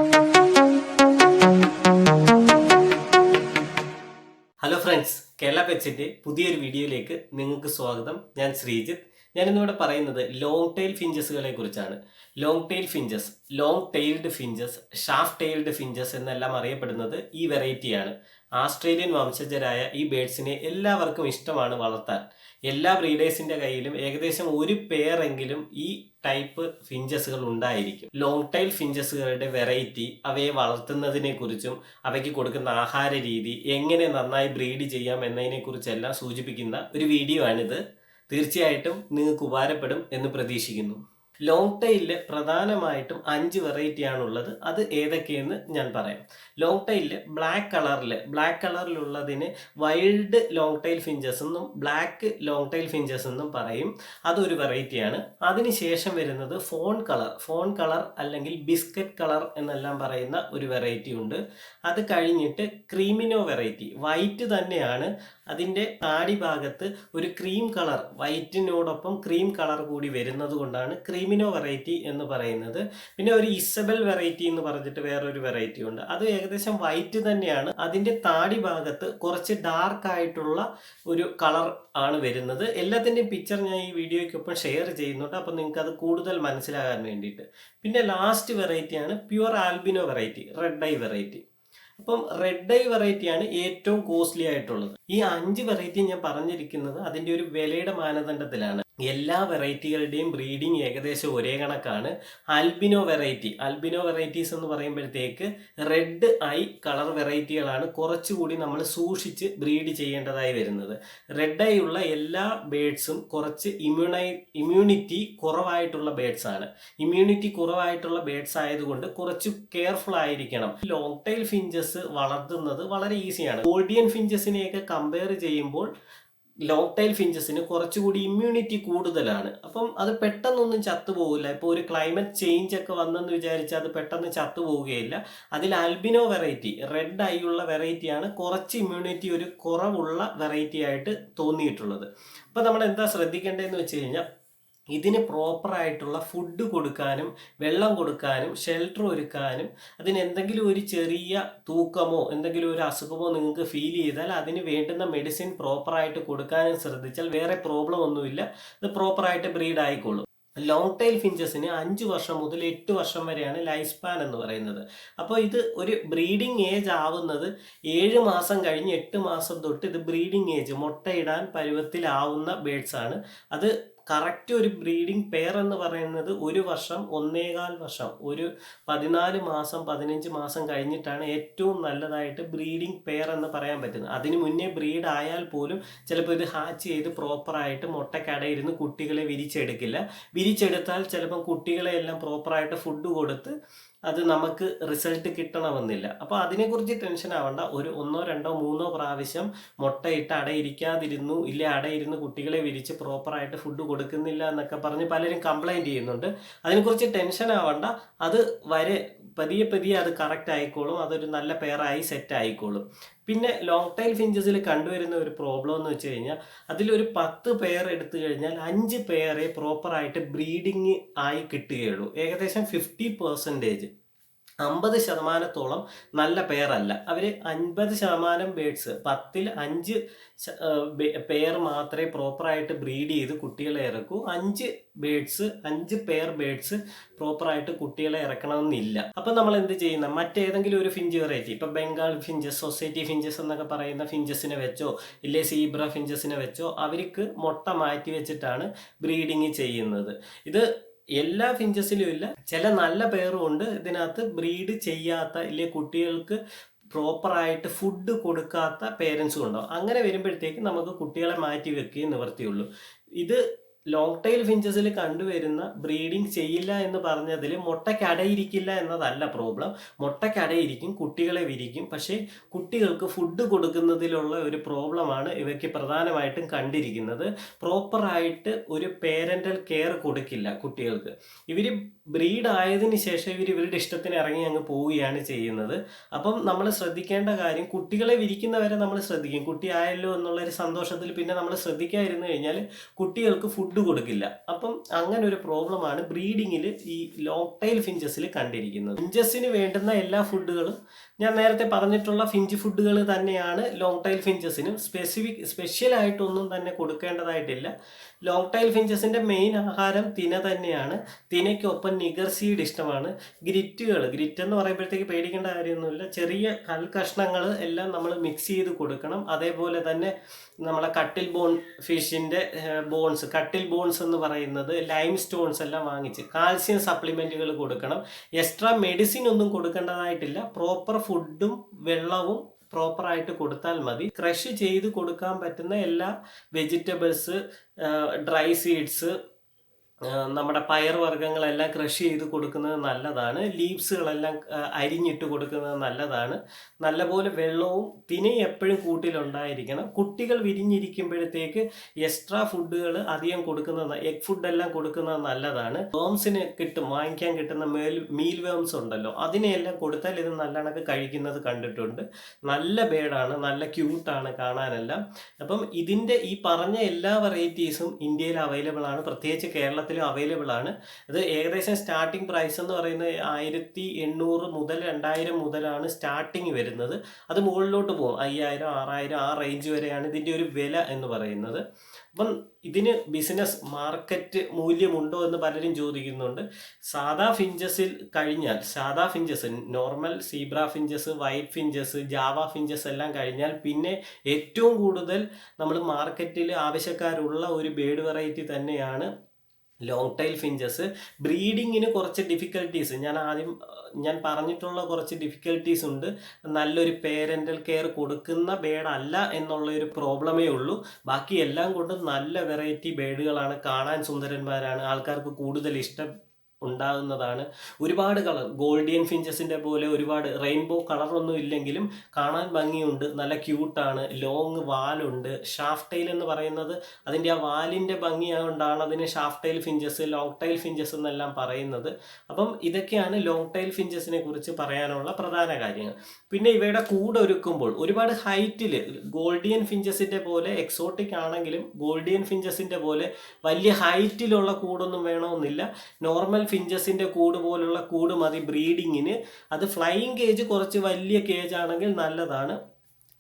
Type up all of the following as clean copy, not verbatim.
Hello friends, Kerala പെറ്റ്സിൻ്റെ പുതിയൊരു വീഡിയോയിലേക്ക് നിങ്ങൾക്ക് സ്വാഗതം. ഞാൻ ശ്രീജിത്ത്. ഞാനിന്നിവിടെ പറയുന്നത് ലോങ് ടെയിൽ ഫിഞ്ചസുകളെ കുറിച്ചാണ്. Long tail finches, long tailed finches, sharp tailed finches എന്നെല്ലാം അറിയപ്പെടുന്നത് ഈ വെറൈറ്റിയാണ്. ആസ്ട്രേലിയൻ വംശജരായ ഈ ബേഡ്സിനെ എല്ലാവർക്കും ഇഷ്ടമാണ് വളർത്താൻ. എല്ലാ ബ്രീഡേഴ്സിൻ്റെ കയ്യിലും ഏകദേശം ഒരു പെയറെങ്കിലും ഈ ടൈപ്പ് ഫിഞ്ചസുകൾ ഉണ്ടായിരിക്കും. ലോങ് ടൈൽ ഫിഞ്ചസുകളുടെ വെറൈറ്റി, അവയെ വളർത്തുന്നതിനെ കുറിച്ചും അവയ്ക്ക് കൊടുക്കുന്ന ആഹാര രീതി, എങ്ങനെ നന്നായി ബ്രീഡ് ചെയ്യാം എന്നതിനെ കുറിച്ചെല്ലാം സൂചിപ്പിക്കുന്ന ഒരു വീഡിയോ ആണിത്. തീർച്ചയായിട്ടും നിങ്ങൾക്ക് ഉപകാരപ്പെടും എന്ന് പ്രതീക്ഷിക്കുന്നു. ലോങ് ടൈലിൽ പ്രധാനമായിട്ടും 5 വെറൈറ്റി ആണുള്ളത്. അത് ഏതൊക്കെയെന്ന് ഞാൻ പറയാം. ലോങ് ടൈലിൽ ബ്ലാക്ക് കളറിലുള്ളതിന് വൈൽഡ് ലോങ് ടൈൽ ഫിഞ്ചസ് എന്നും ബ്ലാക്ക് ലോങ് ടൈൽ ഫിഞ്ചസ് എന്നും പറയും. അതൊരു വെറൈറ്റിയാണ്. അതിനുശേഷം വരുന്നത് ഫോൺ കളർ അല്ലെങ്കിൽ ബിസ്ക്കറ്റ് കളർ എന്നെല്ലാം പറയുന്ന ഒരു വെറൈറ്റി ഉണ്ട്. അത് കഴിഞ്ഞിട്ട് ക്രീമിനോ വെറൈറ്റി, വൈറ്റ് തന്നെയാണ്, അതിൻ്റെ താടി ഭാഗത്ത് ഒരു ക്രീം കളർ, വൈറ്റിനോടൊപ്പം ക്രീം കളർ കൂടി വരുന്നത് കൊണ്ടാണ് ക്രീമിനോ വെറൈറ്റി എന്ന് പറയുന്നത്. പിന്നെ ഒരു ഇസബൽ വെറൈറ്റി എന്ന് പറഞ്ഞിട്ട് വേറൊരു വെറൈറ്റി ഉണ്ട്. അത് ഏകദേശം വൈറ്റ് തന്നെയാണ്, അതിൻ്റെ താടി ഭാഗത്ത് കുറച്ച് ഡാർക്ക് ആയിട്ടുള്ള ഒരു കളർ ആണ് വരുന്നത്. എല്ലാത്തിൻ്റെയും പിക്ചർ ഞാൻ ഈ വീഡിയോയ്ക്കൊപ്പം ഷെയർ ചെയ്യുന്നുണ്ട്, അപ്പം നിങ്ങൾക്ക് അത് കൂടുതൽ മനസ്സിലാകാൻ വേണ്ടിയിട്ട്. പിന്നെ ലാസ്റ്റ് വെറൈറ്റിയാണ് pure albino variety, red I variety. അപ്പം റെഡ് ഐ വെറൈറ്റിയാണ് ഏറ്റവും കോസ്റ്റ്ലി ആയിട്ടുള്ളത്. ഈ 5 വെറൈറ്റി ഞാൻ പറഞ്ഞിരിക്കുന്നത് അതിൻ്റെ ഒരു വിലയുടെ മാനദണ്ഡത്തിലാണ്. എല്ലാ വെറൈറ്റികളുടെയും ബ്രീഡിങ് ഏകദേശം ഒരേ കണക്കാണ്. ആൽബിനോ വെറൈറ്റീസ് എന്ന് പറയുമ്പോഴത്തേക്ക് റെഡ് ഐ കളർ വെറൈറ്റികളാണ് കുറച്ചുകൂടി നമ്മൾ സൂക്ഷിച്ച് ബ്രീഡ് ചെയ്യേണ്ടതായി വരുന്നത്. റെഡ് ഐ ഉള്ള എല്ലാ ബേഡ്സും കുറച്ച് ഇമ്മ്യൂണിറ്റി കുറവായിട്ടുള്ള ബേഡ്സ് ആണ്. ഇമ്മ്യൂണിറ്റി കുറവായിട്ടുള്ള ബേഡ്സ് ആയതുകൊണ്ട് കുറച്ച് കെയർഫുൾ ആയിരിക്കണം. ലോങ് ടൈൽ ഫിഞ്ചസ് വളർത്തുന്നത് വളരെ ഈസിയാണ്. ഗോൾഡിയൻ ഫിഞ്ചസിനെയൊക്കെ കമ്പയർ ചെയ്യുമ്പോൾ ലോങ് ടൈൽ ഫിഞ്ചസിന് കുറച്ചുകൂടി ഇമ്മ്യൂണിറ്റി കൂടുതലാണ്. അപ്പം അത് പെട്ടെന്നൊന്നും ചത്തുപോകില്ല. ഇപ്പോൾ ഒരു ക്ലൈമറ്റ് ചേഞ്ച് ഒക്കെ വന്നെന്ന് വിചാരിച്ചാൽ അത് പെട്ടെന്ന് ചത്തുപോവുകയില്ല. അതിൽ ആൽബിനോ വെറൈറ്റി, റെഡ് ഐ ഉള്ള വെറൈറ്റിയാണ് കുറച്ച് ഇമ്മ്യൂണിറ്റി ഒരു കുറവുള്ള വെറൈറ്റി ആയിട്ട് തോന്നിയിട്ടുള്ളത്. അപ്പോൾ നമ്മൾ എന്താ ശ്രദ്ധിക്കേണ്ടതെന്ന് വെച്ച് കഴിഞ്ഞാൽ, ഇതിന് പ്രോപ്പറായിട്ടുള്ള ഫുഡ് കൊടുക്കാനും വെള്ളം കൊടുക്കാനും ഷെൽട്ടർ ഒരുക്കാനും, അതിന് എന്തെങ്കിലും ഒരു ചെറിയ തൂക്കമോ എന്തെങ്കിലും ഒരു അസുഖമോ നിങ്ങൾക്ക് ഫീൽ ചെയ്താൽ അതിന് വേണ്ടുന്ന മെഡിസിൻ പ്രോപ്പറായിട്ട് കൊടുക്കാനും ശ്രദ്ധിച്ചാൽ വേറെ പ്രോബ്ലം ഒന്നുമില്ല, ഇത് പ്രോപ്പറായിട്ട് ബ്രീഡ് ആയിക്കോളും. ലോങ് ടൈൽ ഫിഞ്ചസിന് 5 വർഷം മുതൽ 8 വർഷം വരെയാണ് ലൈഫ് സ്പാൻ എന്ന് പറയുന്നത്. അപ്പോൾ ഇത് ഒരു ബ്രീഡിംഗ് ഏജ് ആവുന്നത് 7 മാസം കഴിഞ്ഞ് 8 മാസം തൊട്ട് ഇത് ബ്രീഡിംഗ് ഏജ്, മുട്ടയിടാൻ പരുവത്തിലാവുന്ന ബേഡ്സ് ആണ്. അത് കറക്റ്റ് ഒരു ബ്രീഡിംഗ് പെയർ എന്ന് പറയുന്നത് 1 വർഷം 1.25 വർഷം, ഒരു 14 മാസം 15 മാസം കഴിഞ്ഞിട്ടാണ് ഏറ്റവും നല്ലതായിട്ട് ബ്രീഡിംഗ് പെയർ എന്ന് പറയാൻ പറ്റുന്നത്. അതിന് മുന്നേ ബ്രീഡ് ആയാൽ പോലും ചിലപ്പോൾ ഇത് ഹാച്ച് ചെയ്ത് പ്രോപ്പറായിട്ട് മുട്ടക്കടയിരുന്ന് കുട്ടികളെ വിരിച്ചെടുത്താൽ ചിലപ്പം കുട്ടികളെ എല്ലാം പ്രോപ്പറായിട്ട് ഫുഡ് കൊടുത്ത് അത് നമുക്ക് റിസൾട്ട് കിട്ടണമെന്നില്ല. അപ്പോൾ അതിനെക്കുറിച്ച് ടെൻഷൻ ആവണ്ട. ഒരു 1, 2, 3 പ്രാവശ്യം മുട്ടയിട്ട് അടയിരിക്കാതിരുന്നു, അടയിരുന്ന് കുട്ടികളെ വിരിച്ച് പ്രോപ്പറായിട്ട് ഫുഡ് കൊടുക്കുന്നില്ല എന്നൊക്കെ പറഞ്ഞ് പലരും കംപ്ലൈൻറ്റ് ചെയ്യുന്നുണ്ട്. അതിനെക്കുറിച്ച് ടെൻഷൻ ആവണ്ട. അത് പതിയെ അത് കറക്റ്റ് ആയിക്കോളും. അതൊരു നല്ല പെയറായി സെറ്റ് ആയിക്കോളും. പിന്നെ ലോങ് ടൈൽ ഫിഞ്ചസിൽ കണ്ടുവരുന്ന ഒരു പ്രോബ്ലം എന്ന് വെച്ച് കഴിഞ്ഞാൽ, അതിലൊരു 10 പെയർ എടുത്തു കഴിഞ്ഞാൽ 5 പെയറെ പ്രോപ്പറായിട്ട് ബ്രീഡിങ് ആയി കിട്ടുകയുള്ളൂ. ഏകദേശം 50%, 50% നല്ല പെയറല്ല. അവർ 50% ബേഡ്സ്, 10ൽ 5 പെയർ മാത്രമേ പ്രോപ്പറായിട്ട് ബ്രീഡ് ചെയ്ത് കുട്ടികളെ ഇറക്കൂ. 5 പെയർ ബേഡ്സ് പ്രോപ്പറായിട്ട് കുട്ടികളെ ഇറക്കണമെന്നില്ല. അപ്പം നമ്മൾ എന്ത് ചെയ്യുന്ന, മറ്റേതെങ്കിലും ഒരു ഫിഞ്ച് വെറൈറ്റി, ഇപ്പം ബംഗാൾ ഫിഞ്ചസ്, സൊസൈറ്റി ഫിഞ്ചസ് എന്നൊക്കെ പറയുന്ന ഫിഞ്ചസിനെ വെച്ചോ സീബ്ര ഫിഞ്ചസിനെ വെച്ചോ അവർക്ക് മുട്ട മാറ്റി വെച്ചിട്ടാണ് ബ്രീഡിങ് ചെയ്യുന്നത്. ഇത് എല്ലാ ഫിഞ്ചസിലും ഇല്ല. ചില നല്ല പെയറും ഉണ്ട് ഇതിനകത്ത് ബ്രീഡ് ചെയ്യാത്ത, കുട്ടികൾക്ക് പ്രോപ്പറായിട്ട് ഫുഡ് കൊടുക്കാത്ത പേരൻസും ഉണ്ടാവും. അങ്ങനെ വരുമ്പോഴത്തേക്ക് നമുക്ക് കുട്ടികളെ മാറ്റി വെക്കുകയും നിവർത്തിയുള്ളൂ. ഇത് ലോങ് ടൈൽ ഫിഞ്ചസിൽ കണ്ടുവരുന്ന ബ്രീഡിങ് ചെയ്യില്ല എന്ന് പറഞ്ഞതിൽ മുട്ടയ്ക്കടയിരിക്കില്ല എന്നതല്ല പ്രോബ്ലം. മുട്ടയ്ക്കടയിരിക്കും, കുട്ടികളെ വിരിക്കും. പക്ഷേ കുട്ടികൾക്ക് ഫുഡ് കൊടുക്കുന്നതിലുള്ള ഒരു പ്രോബ്ലമാണ് ഇവയ്ക്ക് പ്രധാനമായിട്ടും കണ്ടിരിക്കുന്നത്. പ്രോപ്പറായിട്ട് ഒരു പേരൻ്റൽ കെയർ കൊടുക്കില്ല കുട്ടികൾക്ക്. ഇവർ ബ്രീഡ് ആയതിനു ശേഷം ഇവരുടെ ഇഷ്ടത്തിന് ഇറങ്ങി അങ്ങ് പോവുകയാണ് ചെയ്യുന്നത്. അപ്പം നമ്മൾ ശ്രദ്ധിക്കേണ്ട കാര്യം, കുട്ടികളെ വിരിക്കുന്നവരെ നമ്മൾ ശ്രദ്ധിക്കും. കുട്ടി ആയല്ലോ എന്നുള്ളൊരു സന്തോഷത്തിൽ പിന്നെ നമ്മൾ ശ്രദ്ധിക്കാതിരുന്നു കഴിഞ്ഞാൽ കുട്ടികൾക്ക് ഫുഡ് കൊടുക്കില്ല. അപ്പം അങ്ങനെ ഒരു പ്രോബ്ലമാണ് ബ്രീഡിങ്ങിൽ ഈ ലോങ് ടൈൽ ഫിഞ്ചസിൽ കണ്ടിരിക്കുന്നത്. ഫിഞ്ചസിന് വേണ്ടുന്ന എല്ലാ ഫുഡുകളും ഞാൻ നേരത്തെ പറഞ്ഞിട്ടുള്ള ഫിഞ്ച് ഫുഡുകൾ തന്നെയാണ് ലോങ് ടൈൽ ഫിഞ്ചസിനും. സ്പെഷ്യലായിട്ടൊന്നും തന്നെ കൊടുക്കേണ്ടതായിട്ടില്ല. ലോങ് ടൈൽ ഫിഞ്ചസിൻ്റെ മെയിൻ ആഹാരം തിന തന്നെയാണ്. തിനയ്ക്കൊപ്പം നിഗർ സീഡ് ഇഷ്ടമാണ്. ഗ്രിറ്റ് എന്ന് പറയുമ്പോഴത്തേക്ക് പേടിക്കേണ്ട കാര്യമൊന്നുമില്ല. ചെറിയ കഷ്ണങ്ങൾ എല്ലാം നമ്മൾ മിക്സ് ചെയ്ത് കൊടുക്കണം. അതേപോലെ തന്നെ നമ്മളെ കട്ടിൽ ബോൺ ഫിഷിൻ്റെ കട്ടിൽ ബോൺസ് എന്ന് പറയുന്നത് ലൈം സ്റ്റോൺസ് എല്ലാം വാങ്ങിച്ച് കാൽസ്യം സപ്ലിമെൻറ്റുകൾ കൊടുക്കണം. എക്സ്ട്രാ മെഡിസിൻ ഒന്നും കൊടുക്കേണ്ടതായിട്ടില്ല. പ്രോപ്പർ ഫുഡും വെള്ളവും പ്രോപ്പറായിട്ട് കൊടുത്താൽ മതി. ക്രഷ് ചെയ്ത് കൊടുക്കാൻ പറ്റുന്ന എല്ലാ വെജിറ്റബിൾസ്, ഡ്രൈ സീഡ്സ്, നമ്മുടെ പയർ വർഗ്ഗങ്ങളെല്ലാം ക്രഷ് ചെയ്ത് കൊടുക്കുന്നത് നല്ലതാണ്. ലീവ്സുകളെല്ലാം അരിഞ്ഞിട്ട് കൊടുക്കുന്നത് നല്ലതാണ്. നല്ലപോലെ വെള്ളവും തിനയും എപ്പോഴും കൂട്ടിലുണ്ടായിരിക്കണം. കുട്ടികൾ വിരിഞ്ഞിരിക്കുമ്പോഴത്തേക്ക് എക്സ്ട്രാ ഫുഡുകൾ അധികം കൊടുക്കുന്നത്, എഗ് ഫുഡെല്ലാം കൊടുക്കുന്നത് നല്ലതാണ്. വേംസിന് വാങ്ങിക്കാൻ കിട്ടുന്ന മീൽ വേംസ് ഉണ്ടല്ലോ, അതിനെയെല്ലാം കൊടുത്താൽ ഇത് നല്ലവണ്ണം കഴിക്കുന്നത് കണ്ടിട്ടുണ്ട്. നല്ല ബേഡാണ്, നല്ല ക്യൂട്ടാണ് കാണാനെല്ലാം. അപ്പം ഇതിൻ്റെ ഈ പറഞ്ഞ എല്ലാ വെറൈറ്റീസും ഇന്ത്യയിൽ അവൈലബിൾ ആണ്, പ്രത്യേകിച്ച് കേരളത്തിൽ അവൈലബിൾ ആണ്. അത് ഏകദേശം സ്റ്റാർട്ടിംഗ് പ്രൈസ് എന്ന് പറയുന്നത് 1800 മുതൽ 2000 മുതലാണ് സ്റ്റാർട്ടിങ് വരുന്നത്. അത് മുകളിലോട്ട് പോകും, 5000, 6000 ആ റേഞ്ച് വരെയാണ് ഇതിൻ്റെ ഒരു വില എന്ന് പറയുന്നത്. അപ്പം ഇതിന് ബിസിനസ് മാർക്കറ്റ് മൂല്യമുണ്ടോ എന്ന് പലരും ചോദിക്കുന്നുണ്ട്. സാധാ finches normal zebra finches, white finches, Java finches എല്ലാം കഴിഞ്ഞാൽ പിന്നെ ഏറ്റവും കൂടുതൽ നമ്മൾ മാർക്കറ്റിൽ ആവശ്യക്കാരുള്ള ഒരു ബേർഡ് വെറൈറ്റി തന്നെയാണ് ലോങ് ടൈൽ ഫിഞ്ചസ്. ബ്രീഡിങ്ങിന് കുറച്ച് ഡിഫിക്കൽട്ടീസ് ഞാൻ പറഞ്ഞിട്ടുള്ള കുറച്ച് ഡിഫിക്കൽട്ടീസ് ഉണ്ട്. നല്ലൊരു പേരൻ്റൽ കെയർ കൊടുക്കുന്ന ബേഡല്ല എന്നുള്ളൊരു പ്രോബ്ലമേ ഉള്ളൂ. ബാക്കി എല്ലാം കൊണ്ടും നല്ല വെറൈറ്റി ബേഡുകളാണ്, കാണാൻ സുന്ദരന്മാരാണ്, ആൾക്കാർക്ക് കൂടുതൽ ഇഷ്ടം ഉണ്ടാകുന്നതാണ്. ഒരുപാട് കളർ, ഗോൾഡിയൻ ഫിഞ്ചസിൻ്റെ പോലെ ഒരുപാട് റെയിൻബോ കളറൊന്നും ഇല്ലെങ്കിലും കാണാൻ ഭംഗിയുണ്ട്, നല്ല ക്യൂട്ടാണ്. ലോങ് വാലുണ്ട്. ഷാഫ്റ്റ് ടൈൽ എന്ന് പറയുന്നത് അതിൻ്റെ ആ വാലിൻ്റെ ഭംഗിയാകൊണ്ടാണ് അതിന് shaft tail finches, long tail finches എന്നെല്ലാം പറയുന്നത്. അപ്പം ഇതൊക്കെയാണ് ലോങ് ടൈൽ ഫിഞ്ചസിനെ കുറിച്ച് പറയാനുള്ള പ്രധാന കാര്യങ്ങൾ. പിന്നെ ഇവയുടെ കൂടൊരുക്കുമ്പോൾ ഒരുപാട് ഹൈറ്റിൽ, ഗോൾഡിയൻ ഫിഞ്ചസിൻ്റെ പോലെ എക്സോട്ടിക് ആണെങ്കിലും ഗോൾഡിയൻ ഫിഞ്ചസിൻ്റെ പോലെ വലിയ ഹൈറ്റിലുള്ള കൂടൊന്നും വേണമെന്നില്ല. നോർമൽ ഫിഞ്ചസിൻ്റെ കൂട് പോലുള്ള കൂട് മതി ബ്രീഡിങ്ങിന്. അത് ഫ്ലൈയിങ് കേജ് കുറച്ച് വലിയ കേജ് ആണെങ്കിൽ നല്ലതാണ്.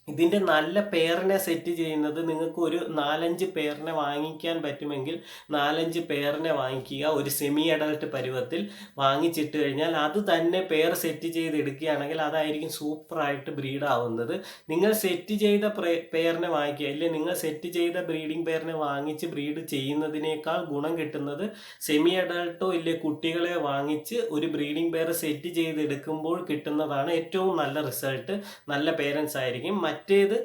ഇതിൻ്റെ നല്ല പെയറിനെ സെറ്റ് ചെയ്യുന്നത് നിങ്ങൾക്ക് ഒരു 4-5 പെയറിനെ വാങ്ങിക്കാൻ പറ്റുമെങ്കിൽ 4-5 പെയറിനെ വാങ്ങിക്കുക. ഒരു സെമി അഡൽട്ട് പരുവത്തിൽ വാങ്ങിച്ചിട്ട് കഴിഞ്ഞാൽ അത് തന്നെ പെയർ സെറ്റ് ചെയ്ത് എടുക്കുകയാണെങ്കിൽ അതായിരിക്കും സൂപ്പറായിട്ട് ബ്രീഡാവുന്നത്. നിങ്ങൾ സെറ്റ് ചെയ്ത പെയറിനെ വാങ്ങിക്കുക, ഇല്ലെങ്കിൽ നിങ്ങൾ സെറ്റ് ചെയ്ത ബ്രീഡിംഗ് പെയറിനെ വാങ്ങിച്ച് ബ്രീഡ് ചെയ്യുന്നതിനേക്കാൾ ഗുണം കിട്ടുന്നത് സെമി അഡൽട്ടോ ഇല്ലേ കുട്ടികളെ വാങ്ങിച്ച് ഒരു ബ്രീഡിംഗ് പെയർ സെറ്റ് ചെയ്ത് എടുക്കുമ്പോൾ കിട്ടുന്നതാണ് ഏറ്റവും നല്ല റിസൾട്ട്. നല്ല പേരൻസ് ആയിരിക്കും. മറ്റേത്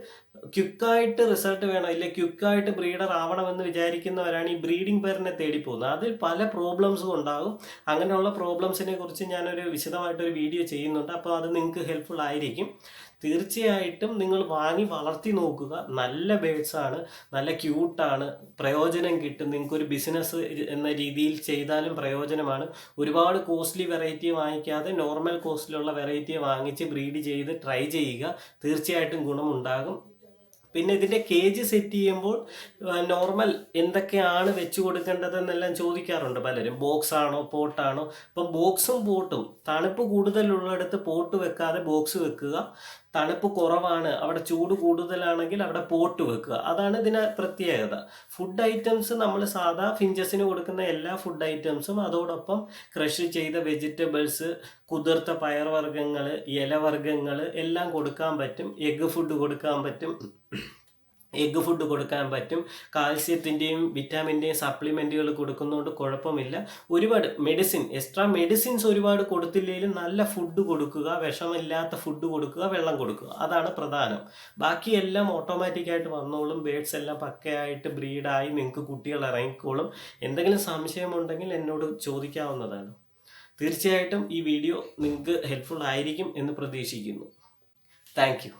ക്വിക്കായിട്ട് റിസൾട്ട് വേണം, ഇല്ല ക്വിക്കായിട്ട് ബ്രീഡർ ആവണമെന്ന് വിചാരിക്കുന്നവരാണ് ഈ ബ്രീഡിംഗ് പെയറിനെ തേടി പോകുന്നത്. അതിൽ പല പ്രോബ്ലംസും ഉണ്ടാകും. അങ്ങനെയുള്ള പ്രോബ്ലംസിനെ കുറിച്ച് ഞാനൊരു വിശദമായിട്ടൊരു വീഡിയോ ചെയ്യുന്നുണ്ട്. അപ്പോൾ അത് നിങ്ങൾക്ക് ഹെൽപ്ഫുൾ ആയിരിക്കും. തീർച്ചയായിട്ടും നിങ്ങൾ വാങ്ങി വളർത്തി നോക്കുക. നല്ല ബേഡ്സാണ്, നല്ല ക്യൂട്ടാണ്, പ്രയോജനം കിട്ടും. നിങ്ങൾക്കൊരു ബിസിനസ് എന്ന രീതിയിൽ ചെയ്താലും പ്രയോജനമാണ്. ഒരുപാട് കോസ്റ്റ്ലി വെറൈറ്റി വാങ്ങിക്കാതെ നോർമൽ കോസ്റ്റിലുള്ള വെറൈറ്റി വാങ്ങിച്ച് ബ്രീഡ് ചെയ്ത് ട്രൈ ചെയ്യുക. തീർച്ചയായിട്ടും ഗുണമുണ്ടാകും. പിന്നെ ഇതിൻ്റെ കേജ് സെറ്റ് ചെയ്യുമ്പോൾ നോർമൽ എന്തൊക്കെയാണ് വെച്ച് കൊടുക്കേണ്ടതെന്നെല്ലാം ചോദിക്കാറുണ്ട് പലരും. ബോക്സ് ആണോ പോട്ടാണോ? അപ്പം ബോക്സും പോട്ടും, തണുപ്പ് കൂടുതലുള്ളിടത്ത് പോട്ട് വെക്കാതെ ബോക്സ് വെക്കുക. തണുപ്പ് കുറവാണ്, അവിടെ ചൂട് കൂടുതലാണെങ്കിൽ അവിടെ പോട്ട് വെക്കുക. അതാണ് ഇതിന് പ്രത്യേകത. ഫുഡ് ഐറ്റംസ് നമ്മൾ സാധാ ഫിഞ്ചസിന് കൊടുക്കുന്ന എല്ലാ ഫുഡ് ഐറ്റംസും അതോടൊപ്പം ക്രഷ് ചെയ്ത വെജിറ്റബിൾസ്, കുതിർത്ത പയർവർഗ്ഗങ്ങൾ, ഇലവർഗ്ഗങ്ങൾ എല്ലാം കൊടുക്കാൻ പറ്റും. എഗ്ഗ് ഫുഡ് കൊടുക്കാൻ പറ്റും. കാൽസ്യത്തിൻ്റെയും വിറ്റാമിൻ്റെയും സപ്ലിമെൻറ്റുകൾ കൊടുക്കുന്നതുകൊണ്ട് കുഴപ്പമില്ല. ഒരുപാട് എക്സ്ട്രാ മെഡിസിൻസ് ഒരുപാട് കൊടുത്തില്ലെങ്കിലും നല്ല ഫുഡ് കൊടുക്കുക, വിഷമില്ലാത്ത ഫുഡ് കൊടുക്കുക, വെള്ളം കൊടുക്കുക. അതാണ് പ്രധാനം. ബാക്കിയെല്ലാം ഓട്ടോമാറ്റിക്കായിട്ട് വന്നോളും. ബേഡ്സ് എല്ലാം പക്കയായിട്ട് ബ്രീഡായി നിങ്ങൾക്ക് കുട്ടികൾ ഇറങ്ങിക്കോളും. എന്തെങ്കിലും സംശയമുണ്ടെങ്കിൽ എന്നോട് ചോദിക്കാവുന്നതാണ്. തീർച്ചയായിട്ടും ഈ വീഡിയോ നിങ്ങൾക്ക് ഹെൽപ്ഫുൾ ആയിരിക്കും എന്ന് പ്രതീക്ഷിക്കുന്നു. Thank you.